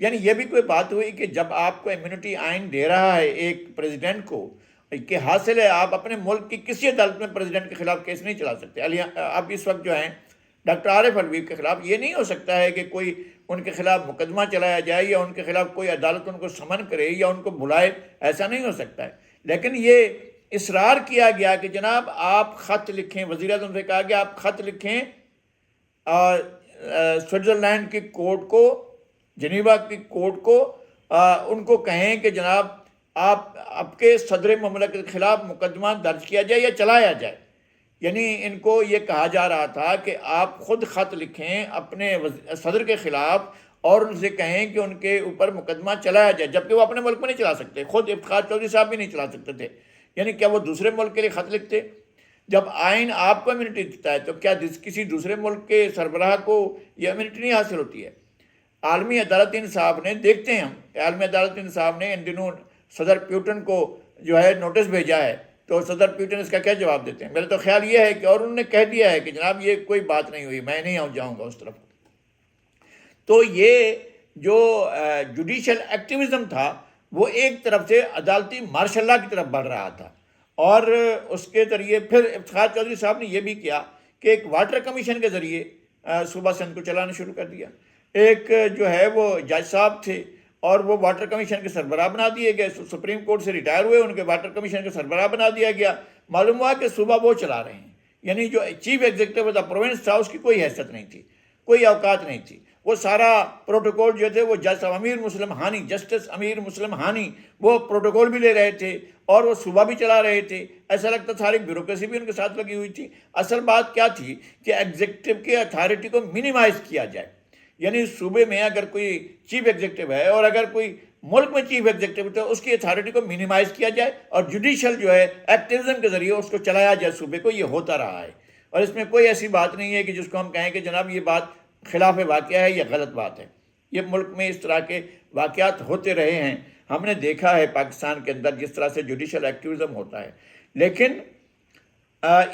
یعنی یہ بھی کوئی بات ہوئی کہ جب آپ کو امیونٹی آئین دے رہا ہے ایک پریزیڈنٹ کو کہ حاصل ہے آپ اپنے ملک کی کسی عدالت میں پریزیڈنٹ کے خلاف کیس نہیں چلا سکتے. اب اس وقت جو ہیں ڈاکٹر عارف الوی کے خلاف یہ نہیں ہو سکتا ہے کہ کوئی ان کے خلاف مقدمہ چلایا جائے یا ان کے خلاف کوئی عدالت ان کو سمن کرے یا ان کو بلائے، ایسا نہیں ہو سکتا ہے. لیکن یہ اصرار کیا گیا کہ جناب آپ خط لکھیں، وزیر اعظم سے کہا گیا آپ خط لکھیں سوئٹزرلینڈ کی کورٹ کو، جنیوا کی کورٹ کو، ان کو کہیں کہ جناب آپ کے صدر مملکت کے خلاف مقدمہ درج کیا جائے یا چلایا جائے. یعنی ان کو یہ کہا جا رہا تھا کہ آپ خود خط لکھیں اپنے صدر کے خلاف اور ان سے کہیں کہ ان کے اوپر مقدمہ چلایا جائے، جبکہ وہ اپنے ملک میں نہیں چلا سکتے، خود افتخار چودھری صاحب بھی نہیں چلا سکتے تھے. یعنی کیا وہ دوسرے ملک کے لیے خط لکھتے؟ جب آئین آپ کو امیونٹی دیتا ہے تو کیا کسی دوسرے ملک کے سربراہ کو یہ امیونٹی نہیں حاصل ہوتی ہے؟ عالمی عدالت انصاف نے، دیکھتے ہیں ہم، عالمی عدالت انصاف نے ان دنوں صدر پیوٹن کو جو ہے نوٹس بھیجا ہے، تو صدر پیوٹن اس کا کیا جواب دیتے ہیں؟ میرا تو خیال یہ ہے کہ اور انہوں نے کہہ دیا ہے کہ جناب یہ کوئی بات نہیں ہوئی، میں نہیں جاؤں گا اس طرف. تو یہ جو جوڈیشل ایکٹیویزم تھا وہ ایک طرف سے عدالتی مارشل لا کی طرف بڑھ رہا تھا، اور اس کے ذریعے پھر افتخار چودھری صاحب نے یہ بھی کیا کہ ایک واٹر کمیشن کے ذریعے صوبہ سندھ کو چلانا شروع کر دیا. ایک جو ہے وہ جج صاحب تھے اور وہ واٹر کمیشن کے سربراہ بنا دیے گئے، سپریم کورٹ سے ریٹائر ہوئے، ان کے واٹر کمیشن کے سربراہ بنا دیا گیا. معلوم ہوا کہ صوبہ وہ چلا رہے ہیں، یعنی جو chief executive of the province تھا اس کی کوئی حیثیت نہیں تھی، کوئی اوقات نہیں تھی. وہ سارا پروٹوکول جو تھے وہ جج امیر مسلم ہانی، جسٹس امیر مسلم ہانی وہ پروٹوکول بھی لے رہے تھے اور وہ صوبہ بھی چلا رہے تھے. ایسا لگتا ساری بیوروکریسی بھی ان کے ساتھ لگی ہوئی تھی. اصل بات کیا تھی کہ ایگزیکٹو کی اتھارٹی کو منیمائز کیا جائے. یعنی صوبے میں اگر کوئی چیف ایگزیکٹو ہے اور اگر کوئی ملک میں چیف ایگزیکٹو ہے تو اس کی اتھارٹی کو منیمائز کیا جائے اور جوڈیشل جو ہے ایکٹیویزم کے ذریعے اس کو چلایا جائے صوبے کو. یہ ہوتا رہا ہے اور اس میں کوئی ایسی بات نہیں ہے کہ جس کو ہم کہیں کہ جناب یہ بات خلاف واقعہ ہے یا غلط بات ہے. یہ ملک میں اس طرح کے واقعات ہوتے رہے ہیں، ہم نے دیکھا ہے پاکستان کے اندر جس طرح سے جوڈیشل ایکٹیویزم ہوتا ہے. لیکن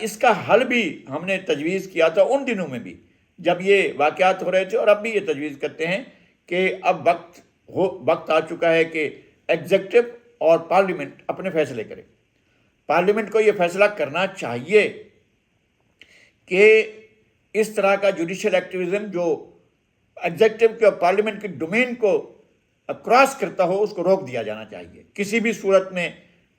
اس کا حل بھی ہم نے تجویز کیا تھا ان دنوں میں بھی جب یہ واقعات ہو رہے تھے، اور اب بھی یہ تجویز کرتے ہیں کہ اب وقت آ چکا ہے کہ ایگزیکٹو اور پارلیمنٹ اپنے فیصلے کرے. پارلیمنٹ کو یہ فیصلہ کرنا چاہیے کہ اس طرح کا جوڈیشل ایکٹیویزم جو ایگزیکٹو کے اور پارلیمنٹ کی ڈومین کو کراس کرتا ہو اس کو روک دیا جانا چاہیے. کسی بھی صورت میں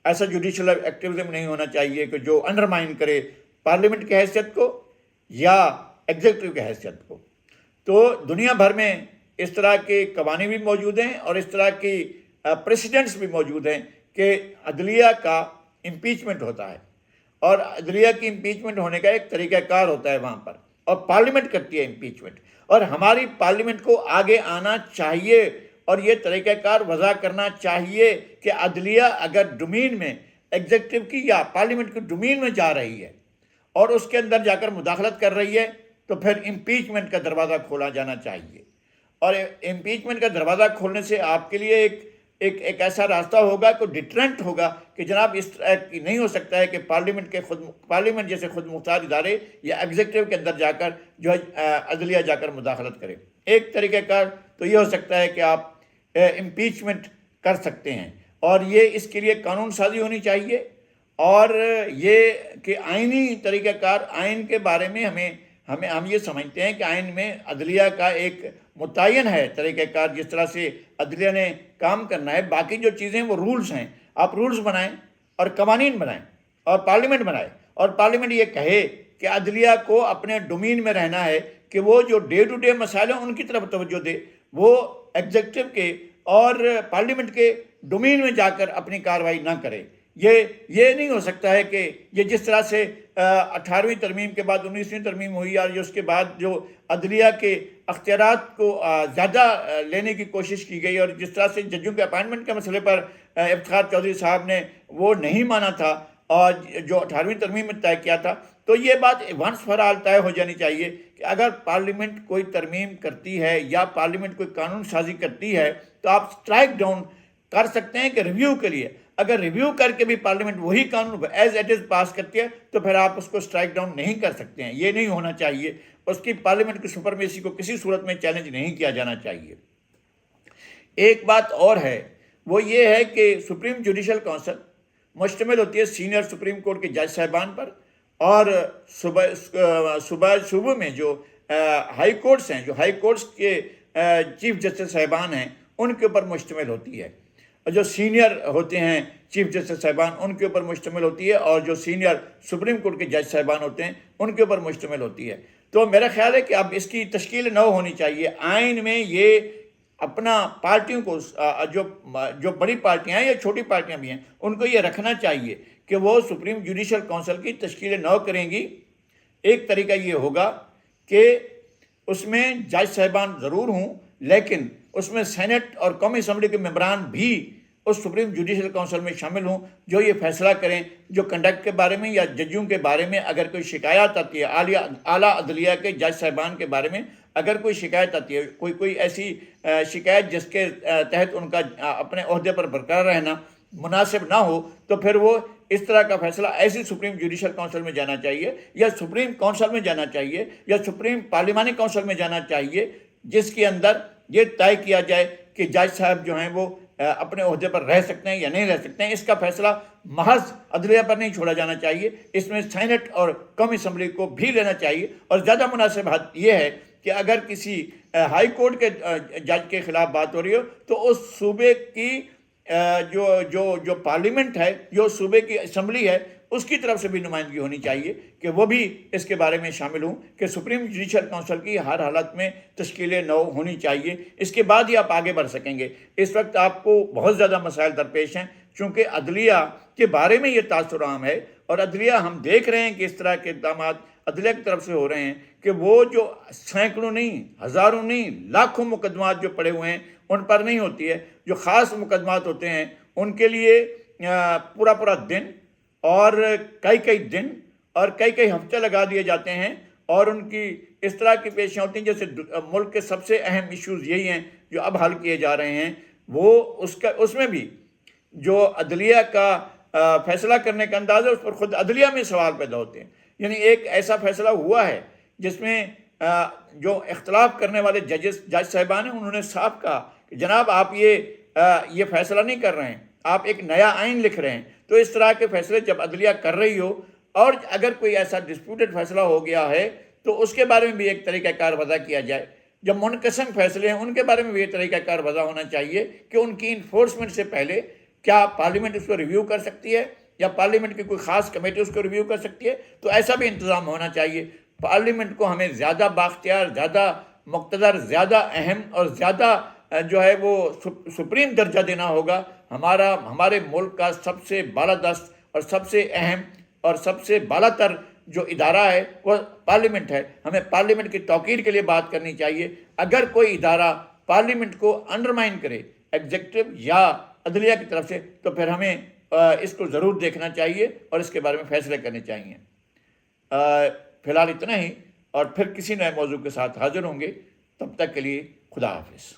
ایسا جوڈیشل ایکٹیویزم نہیں ہونا چاہیے کہ جو انڈرمائن کرے پارلیمنٹ کی حیثیت کو یا ایگزیکٹو کی حیثیت کو. تو دنیا بھر میں اس طرح کے قوانین بھی موجود ہیں اور اس طرح کی پریسیڈنٹس بھی موجود ہیں کہ عدلیہ کا امپیچمنٹ ہوتا ہے اور عدلیہ کی امپیچمنٹ ہونے کا ایک طریقہ کار ہوتا ہے وہاں پر، اور پارلیمنٹ کرتی ہے امپیچمنٹ. اور ہماری پارلیمنٹ کو آگے آنا چاہیے اور یہ طریقہ کار وضع کرنا چاہیے کہ عدلیہ اگر ڈومین میں ایگزیکٹو کی یا پارلیمنٹ کی ڈومین میں جا رہی ہے اور اس کے اندر جا کر مداخلت کر رہی ہے تو پھر امپیچمنٹ کا دروازہ کھولا جانا چاہیے. اور امپیچمنٹ کا دروازہ کھولنے سے آپ کے لیے ایک ایسا راستہ ہوگا، کوئی ڈیٹرنٹ ہوگا کہ جناب اس طرح کی نہیں ہو سکتا ہے کہ پارلیمنٹ جیسے خود مختار ادارے یا ایگزیکٹو کے اندر جا کر جو عدلیہ جا کر مداخلت کرے. ایک طریقہ کار تو یہ ہو سکتا ہے کہ آپ امپیچمنٹ کر سکتے ہیں، اور یہ اس کے لیے قانون سازی ہونی چاہیے. اور یہ کہ آئینی طریقہ کار، آئین کے بارے میں ہم یہ سمجھتے ہیں کہ آئین میں عدلیہ کا ایک متعین ہے طریقہ کار جس طرح سے عدلیہ نے کام کرنا ہے. باقی جو چیزیں وہ رولز ہیں، آپ رولز بنائیں اور قوانین بنائیں اور پارلیمنٹ بنائے اور پارلیمنٹ یہ کہے کہ عدلیہ کو اپنے ڈومین میں رہنا ہے کہ وہ جو ڈے ٹو ڈے مسائل ہیں ان کی طرف توجہ دے، وہ ایگزیکٹو کے اور پارلیمنٹ کے ڈومین میں جا کر اپنی کارروائی نہ کرے. یہ نہیں ہو سکتا ہے کہ یہ جس طرح سے 18ویں ترمیم کے بعد 19ویں ترمیم ہوئی اور اس کے بعد جو عدلیہ کے اختیارات کو زیادہ لینے کی کوشش کی گئی اور جس طرح سے ججوں کے اپائنٹمنٹ کے مسئلے پر افتخار چودھری صاحب نے وہ نہیں مانا تھا اور جو 18ویں ترمیم میں طے کیا تھا، تو یہ بات ونس فار آل طے ہو جانی چاہیے کہ اگر پارلیمنٹ کوئی ترمیم کرتی ہے یا پارلیمنٹ کوئی قانون سازی کرتی ہے تو آپ سٹرائک ڈاؤن کر سکتے ہیں کہ ریویو کے لیے. اگر ریویو کر کے بھی پارلیمنٹ وہی قانون ایز اٹ از پاس کرتی ہے تو پھر آپ اس کو سٹرائک ڈاؤن نہیں کر سکتے ہیں. یہ نہیں ہونا چاہیے. اس کی پارلیمنٹ کی سپرمیسی کو کسی صورت میں چیلنج نہیں کیا جانا چاہیے. ایک بات اور ہے، وہ یہ ہے کہ سپریم جوڈیشل کونسل مشتمل ہوتی ہے سینئر سپریم کورٹ کے جج صاحبان پر، اور صوبے میں جو ہائی کورٹس ہیں، جو ہائی کورٹس کے چیف جسٹس صاحبان ہیں، ان کے اوپر مشتمل ہوتی ہے. جو سینئر ہوتے ہیں چیف جسٹس صاحبان، ان کے اوپر مشتمل ہوتی ہے، اور جو سینئر سپریم کورٹ کے جج صاحبان ہوتے ہیں ان کے اوپر مشتمل ہوتی ہے. تو میرا خیال ہے کہ اب اس کی تشکیل نو ہونی چاہیے. آئین میں یہ اپنا پارٹیوں کو، جو بڑی پارٹیاں ہیں یا چھوٹی پارٹیاں بھی ہیں، ان کو یہ رکھنا چاہیے کہ وہ سپریم جوڈیشل کونسل کی تشکیل نو کریں گی. ایک طریقہ یہ ہوگا کہ اس میں جج صاحبان ضرور ہوں، لیکن اس میں سینٹ اور قومی اسمبلی کے ممبران بھی اس سپریم جوڈیشل کونسل میں شامل ہوں، جو یہ فیصلہ کریں، جو کنڈکٹ کے بارے میں یا ججوں کے بارے میں اگر کوئی شکایات آتی ہے، اعلیٰ عدلیہ کے جج صاحبان کے بارے میں اگر کوئی شکایت آتی ہے، کوئی ایسی شکایت جس کے تحت ان کا اپنے عہدے پر برقرار رہنا مناسب نہ ہو، تو پھر وہ اس طرح کا فیصلہ ایسی سپریم جوڈیشل کونسل میں جانا چاہیے، یا سپریم کونسل میں جانا چاہیے، یا سپریم پارلیمانی کونسل میں جانا چاہیے، جس کے اندر یہ طے کیا جائے کہ جج صاحب جو ہیں وہ اپنے عہدے پر رہ سکتے ہیں یا نہیں رہ سکتے ہیں. اس کا فیصلہ محض عدلیہ پر نہیں چھوڑا جانا چاہیے، اس میں سینٹ اور قومی اسمبلی کو بھی لینا چاہیے. اور زیادہ مناسب حد یہ ہے کہ اگر کسی ہائی کورٹ کے جج کے خلاف بات ہو رہی ہو، تو اس صوبے کی جو پارلیمنٹ ہے، جو صوبے کی اسمبلی ہے، اس کی طرف سے بھی نمائندگی ہونی چاہیے کہ وہ بھی اس کے بارے میں شامل ہوں کہ سپریم جوڈیشل کونسل کی ہر حالت میں تشکیل نو ہونی چاہیے. اس کے بعد ہی آپ آگے بڑھ سکیں گے. اس وقت آپ کو بہت زیادہ مسائل درپیش ہیں، چونکہ عدلیہ کے بارے میں یہ تاثر عام ہے، اور عدلیہ ہم دیکھ رہے ہیں کہ اس طرح کے اقدامات عدلیہ کی طرف سے ہو رہے ہیں کہ وہ جو سینکڑوں نہیں، ہزاروں نہیں، لاکھوں مقدمات جو پڑے ہوئے ہیں ان پر نہیں ہوتی ہے. جو خاص مقدمات ہوتے ہیں ان کے لیے پورا دن اور کئی دن اور کئی ہفتے لگا دیے جاتے ہیں، اور ان کی اس طرح کی پیشیاں ہوتی ہیں جیسے ملک کے سب سے اہم ایشوز یہی ہیں جو اب حل کیے جا رہے ہیں. وہ اس میں بھی جو عدلیہ کا فیصلہ کرنے کا انداز ہے، اس پر خود عدلیہ میں سوال پیدا ہوتے ہیں. یعنی ایک ایسا فیصلہ ہوا ہے جس میں جو اختلاف کرنے والے جج صاحبان ہیں، انہوں نے صاف کہا کہ جناب آپ یہ فیصلہ نہیں کر رہے ہیں، آپ ایک نیا آئین لکھ رہے ہیں. تو اس طرح کے فیصلے جب عدلیہ کر رہی ہو، اور اگر کوئی ایسا ڈسپیوٹڈ فیصلہ ہو گیا ہے، تو اس کے بارے میں بھی ایک طریقہ کار وضع کیا جائے. جب منقسم فیصلے ہیں ان کے بارے میں بھی یہ طریقہ کار وضع ہونا چاہیے کہ ان کی انفورسمنٹ سے پہلے کیا پارلیمنٹ اس کو ریویو کر سکتی ہے، یا پارلیمنٹ کی کوئی خاص کمیٹی اس کو ریویو کر سکتی ہے. تو ایسا بھی انتظام ہونا چاہیے. پارلیمنٹ کو ہمیں زیادہ بااختیار، زیادہ مقتدر، زیادہ اہم اور زیادہ جو ہے وہ سپریم درجہ دینا ہوگا. ہمارے ملک کا سب سے بالادست اور سب سے اہم اور سب سے بالا تر جو ادارہ ہے وہ پارلیمنٹ ہے. ہمیں پارلیمنٹ کی توقیر کے لیے بات کرنی چاہیے. اگر کوئی ادارہ پارلیمنٹ کو انڈرمائن کرے ایگزیکٹو یا عدلیہ کی طرف سے، تو پھر ہمیں اس کو ضرور دیکھنا چاہیے اور اس کے بارے میں فیصلے کرنے چاہیے. فی الحال اتنا ہی، اور پھر کسی نئے موضوع کے ساتھ حاضر ہوں گے. تب تک کے لیے خدا حافظ.